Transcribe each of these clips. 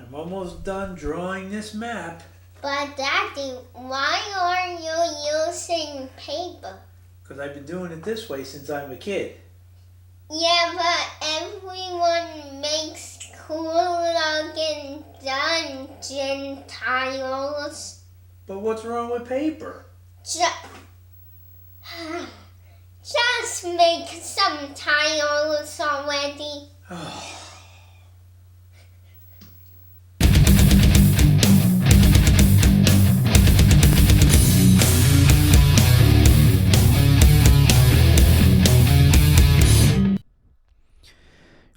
I'm almost done drawing this map. But Daddy, why are you using paper? Because I've been doing it this way since I'm a kid. Yeah, but everyone makes cool-looking dungeon tiles. But what's wrong with paper? Just make some tiles already.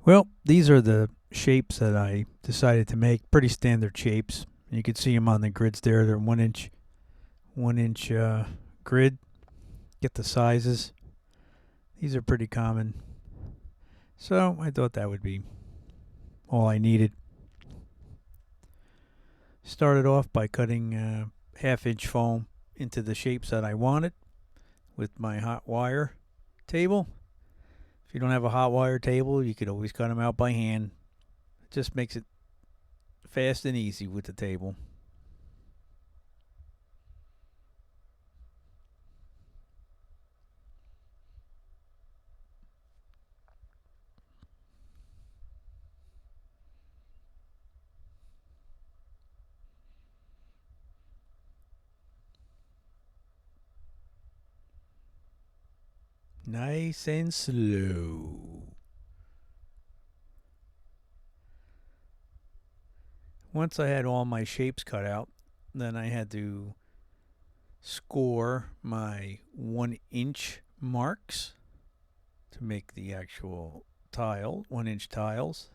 Well, these are the shapes that I decided to make. Pretty standard shapes. You can see them on the grids there. They're 1 inch grid. Get the sizes. These are pretty common. So I thought that would be all I needed. Started off by cutting 1/2 inch foam into the shapes that I wanted with my hot wire table. If you don't have a hot wire table, you could always cut them out by hand. It just makes it fast and easy with the table. Nice and slow. Once I had all my shapes cut out, then I had to score my 1 inch marks to make the actual 1 inch tiles.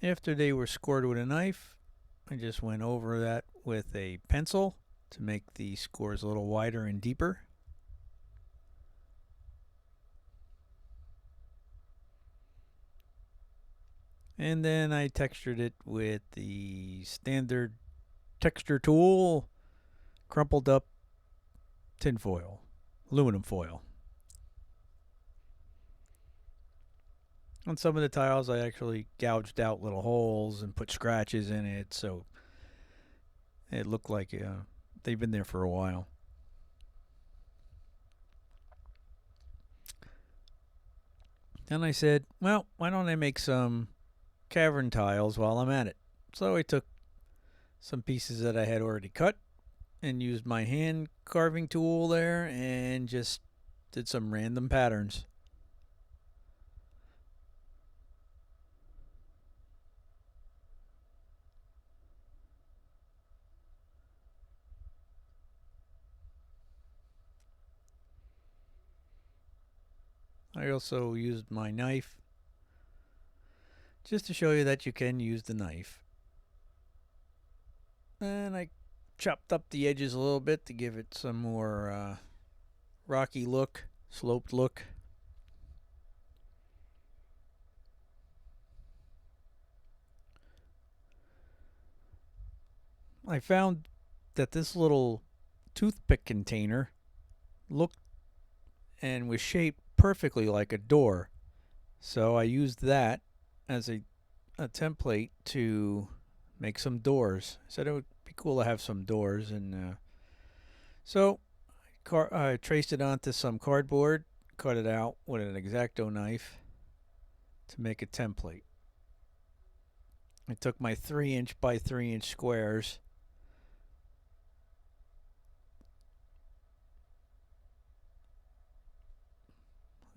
After they were scored with a knife, I just went over that with a pencil to make the scores a little wider and deeper. And then I textured it with the standard texture tool, crumpled up tinfoil, aluminum foil. On some of the tiles, I actually gouged out little holes and put scratches in it, so it looked like they've been there for a while. Then I said, well, why don't I make some cavern tiles while I'm at it? So I took some pieces that I had already cut and used my hand carving tool there and just did some random patterns. I also used my knife just to show you that you can use the knife. And I chopped up the edges a little bit to give it some more rocky look, sloped look. I found that this little toothpick container looked and was shaped perfectly like a door. So I used that as a template to make some doors. I said it would be cool to have some doors, and so I traced it onto some cardboard, cut it out with an X-Acto knife to make a template. I took my 3 inch by 3 inch squares.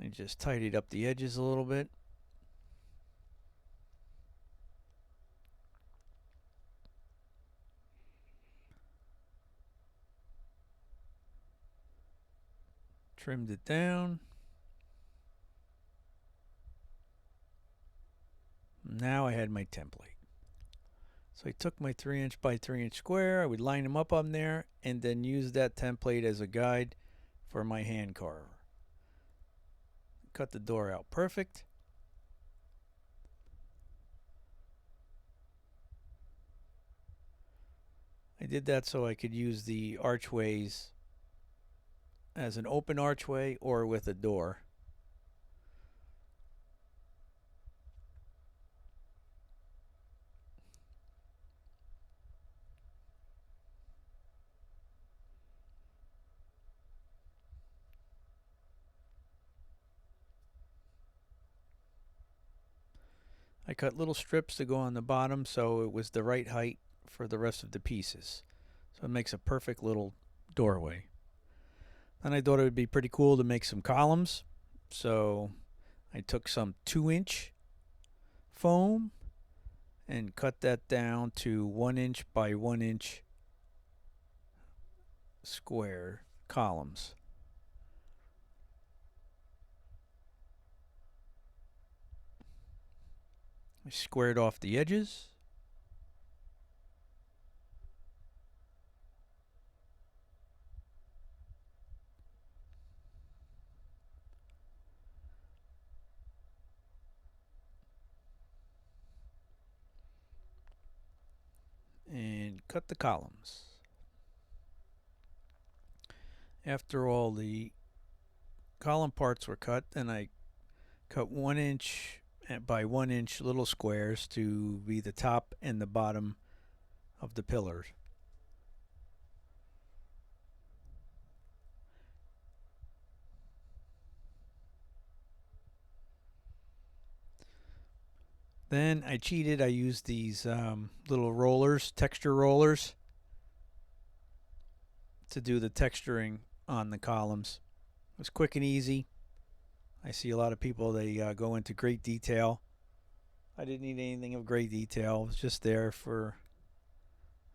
I just tidied up the edges a little bit. Trimmed it down. Now I had my template. So I took my 3 inch by 3 inch square, I would line them up on there, and then use that template as a guide for my hand carver. Cut the door out perfect. I did that so I could use the archways as an open archway or with a door. I cut little strips to go on the bottom so it was the right height for the rest of the pieces. So it makes a perfect little doorway. Then I thought it would be pretty cool to make some columns. So I took some 2-inch foam and cut that down to 1 inch by 1 inch square columns. I squared off the edges. And cut the columns. After all the column parts were cut, then I cut 1 inch by 1 inch little squares to be the top and the bottom of the pillars. Then I cheated. I used these little rollers, texture rollers, to do the texturing on the columns. It was quick and easy. I see a lot of people, they go into great detail. I didn't need anything of great detail. It was just there for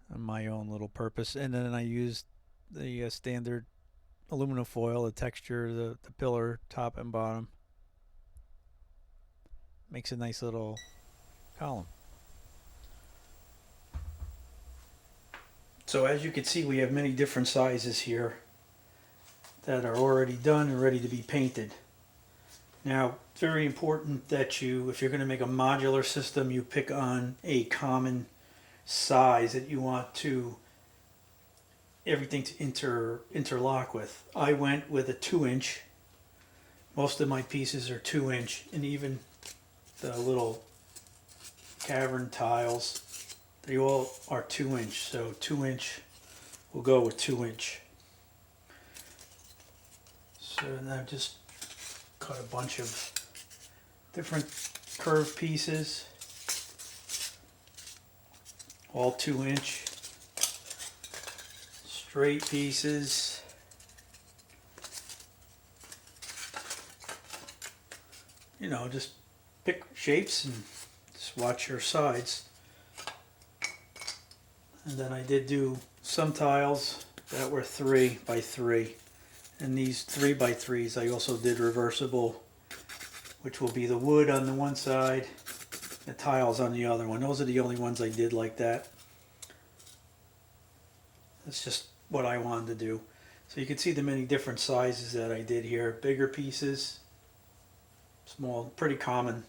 my own little purpose. And then I used the standard aluminum foil to texture the pillar top and bottom. Makes a nice little column. So as you can see, we have many different sizes here that are already done and ready to be painted. Now, it's very important that you, if you're going to make a modular system, you pick on a common size that you want to everything to interlock with. I went with a 2-inch. Most of my pieces are 2-inch, and even the little cavern tiles, they all are 2-inch. So 2-inch, we'll go with 2-inch. So now just cut a bunch of different curved pieces, all 2-inch, straight pieces, just pick shapes and just watch your sides. And then I did do some tiles that were 3 by 3. And these 3 by 3s I also did reversible, which will be the wood on the one side, the tiles on the other one. Those are the only ones I did like that. That's just what I wanted to do. So you can see the many different sizes that I did here. Bigger pieces, small, pretty common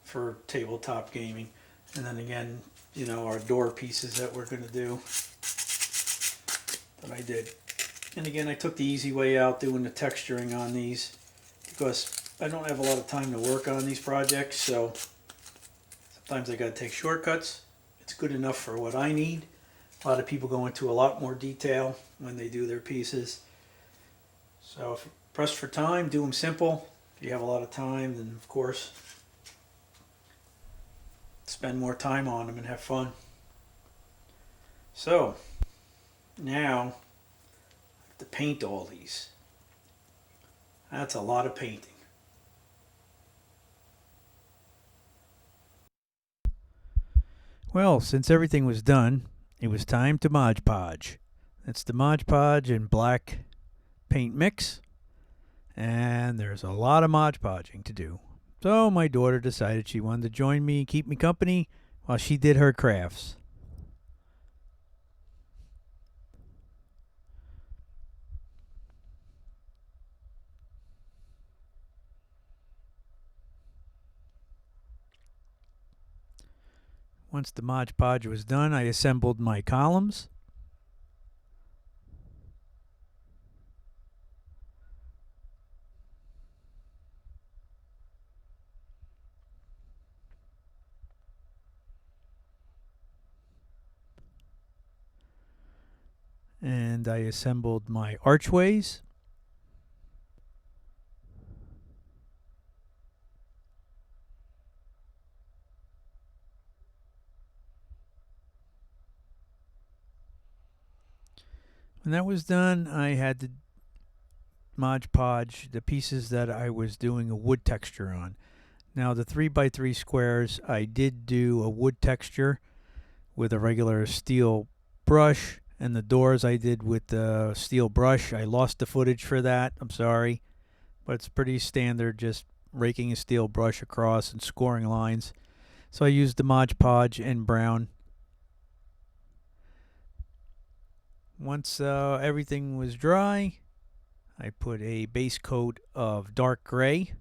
for tabletop gaming. And then again, our door pieces that we're going to do that I did. And again, I took the easy way out doing the texturing on these because I don't have a lot of time to work on these projects, so sometimes I got to take shortcuts. It's good enough for what I need. A lot of people go into a lot more detail when they do their pieces. So if you're pressed for time, do them simple. If you have a lot of time, then of course, spend more time on them and have fun. So now to paint all these. That's a lot of painting. Well, since everything was done, it was time to Mod Podge. That's the Mod Podge and black paint mix. And there's a lot of Mod Podging to do. So my daughter decided she wanted to join me and keep me company while she did her crafts. Once the Mod Podge was done, I assembled my columns. and I assembled my archways. When that was done, I had to Mod Podge the pieces that I was doing a wood texture on. Now, the 3x3 squares, I did do a wood texture with a regular steel brush, and the doors I did with the steel brush. I lost the footage for that. I'm sorry, but it's pretty standard, just raking a steel brush across and scoring lines. So I used the Mod Podge and brown. Once everything was dry, I put a base coat of dark gray.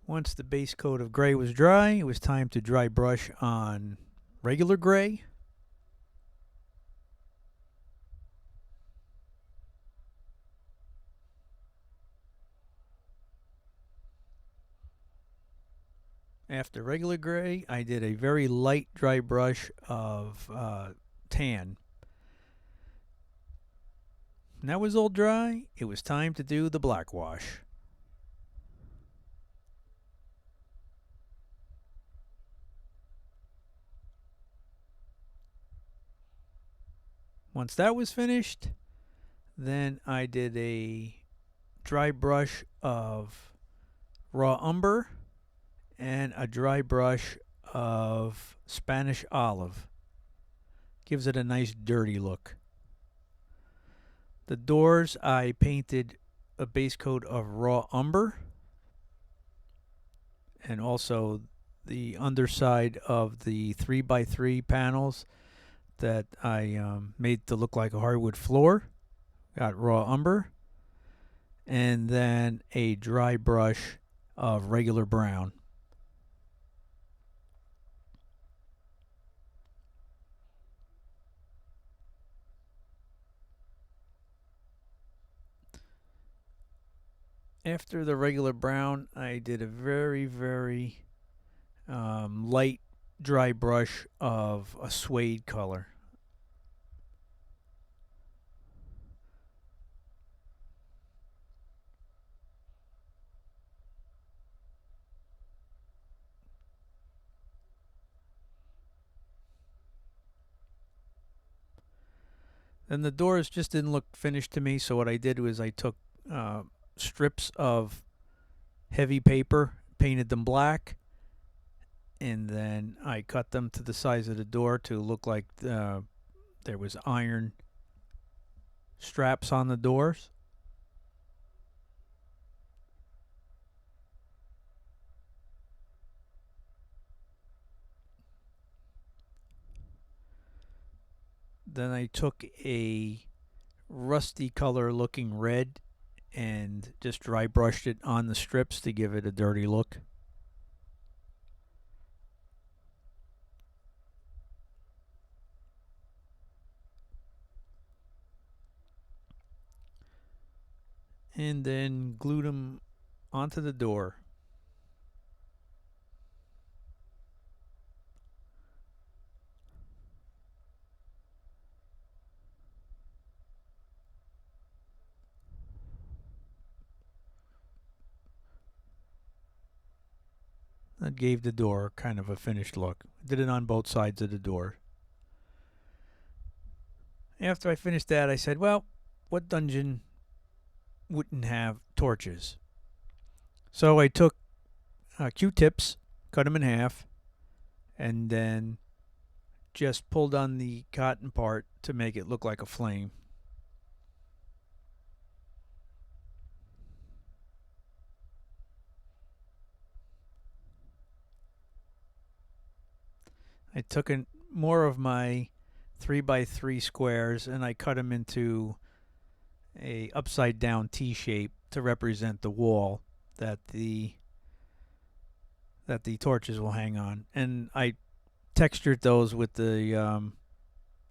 Once the base coat of gray was dry, it was time to dry brush on regular gray. After regular gray, I did a very light dry brush of tan. When that was all dry, it was time to do the black wash. Once that was finished, then I did a dry brush of raw umber and a dry brush of Spanish olive. Gives it a nice dirty look. The doors I painted a base coat of raw umber, and also the underside of the 3x3 panels that I made to look like a hardwood floor. Got raw umber, and then a dry brush of regular brown. After the regular brown, I did a very, very light dry brush of a suede color. Then the doors just didn't look finished to me, so what I did was I took strips of heavy paper, painted them black, and then I cut them to the size of the door to look like there was iron straps on the doors. Then I took a rusty color looking red and just dry brushed it on the strips to give it a dirty look. And then glued them onto the door. That gave the door kind of a finished look. Did it on both sides of the door. After I finished that, I said, well, what dungeon wouldn't have torches? So I took Q-tips, cut them in half, and then just pulled on the cotton part to make it look like a flame. I took more of my 3x3 squares and I cut them into a upside down T shape to represent the wall that the that the torches will hang on. And I textured those with the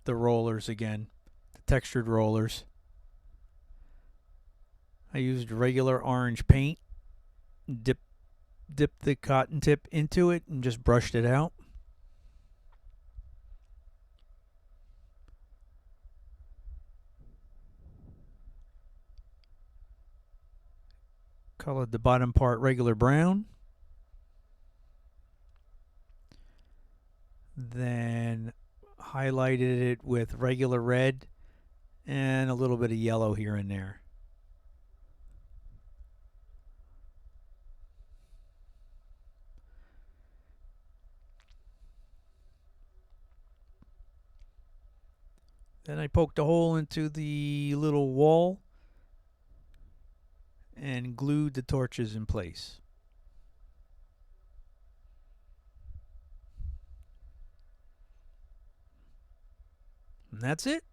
rollers again, the textured rollers. I used regular orange paint, dipped the cotton tip into it, and just brushed it out. Colored the bottom part regular brown. Then highlighted it with regular red and a little bit of yellow here and there. Then I poked a hole into the little wall and glued the torches in place. And that's it.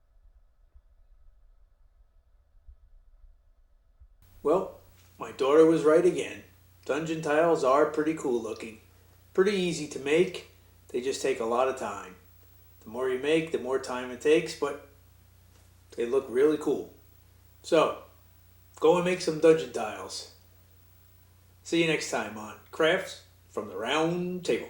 Well, my daughter was right again. Dungeon tiles are pretty cool looking. Pretty easy to make. They just take a lot of time. The more you make, the more time it takes, but they look really cool. So, go and make some dungeon tiles. See you next time on Crafts from the Round Table.